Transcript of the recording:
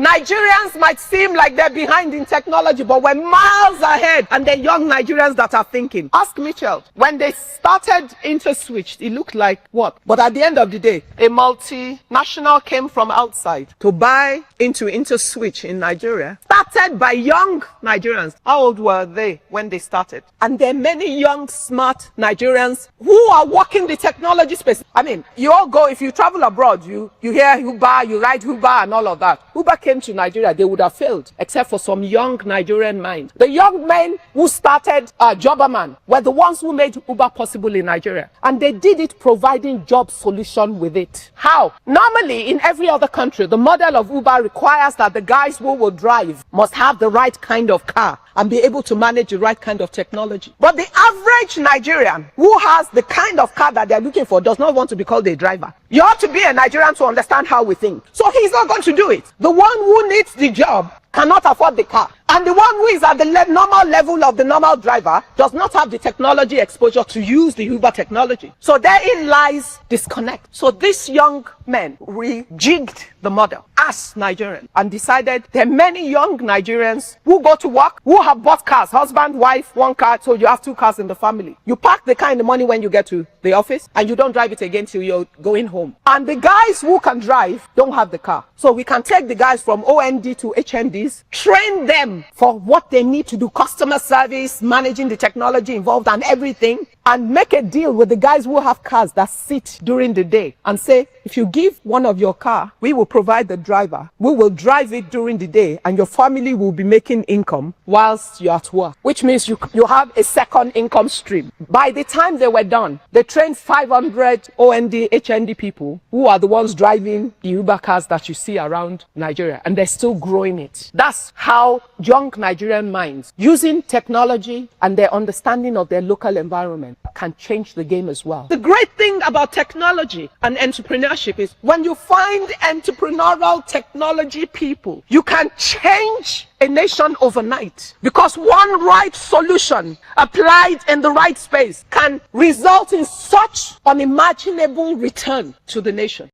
Nigerians might seem like they're behind in technology, but we're miles ahead, and they're young Nigerians that are thinking. Ask Mitchell. When they started InterSwitch, it looked like what? But at the end of the day, a multinational came from outside to buy into InterSwitch in Nigeria, started by young Nigerians. How old were they when they started? And there are many young, smart Nigerians who are working the technology space. I mean, you all go, if you travel abroad, you hear Uber, you ride Uber and all of that. Uber came to Nigeria, they would have failed, except for some young Nigerian mind. The young men who started Jobberman were the ones who made Uber possible in Nigeria. And they did it providing job solution with it. How? Normally, in every other country, the model of Uber requires that the guys who will drive must have the right kind of car and be able to manage the right kind of technology. But the average Nigerian who has the kind of car that they're looking for does not want to be called a driver. You ought to be a Nigerian to understand how we think. So he's not going to do it. The one who needs the job cannot afford the car. And the one who is at the normal level of the normal driver does not have the technology exposure to use the Uber technology. So therein lies disconnect. So these young men rejigged the model as Nigerians and decided there are many young Nigerians who go to work, who have bought cars, husband, wife, one car, so you have two cars in the family. You park the car in the morning when you get to the office and you don't drive it again till you're going home. And the guys who can drive don't have the car. So we can take the guys from OND to HNDs, train them for what they need to do, customer service, managing the technology involved and everything, and make a deal with the guys who have cars that sit during the day and say, if you give one of your car, we will provide the driver. We will drive it during the day and your family will be making income whilst you're at work, which means you have a second income stream. By the time they were done, they trained 500 OND, HND people who are the ones driving the Uber cars that you see around Nigeria, and they're still growing it. That's how young Nigerian minds, using technology and their understanding of their local environment, can change the game as well. The great thing about technology and entrepreneurship is when you find entrepreneurial technology people, you can change a nation overnight, because one right solution applied in the right space can result in such unimaginable return to the nation.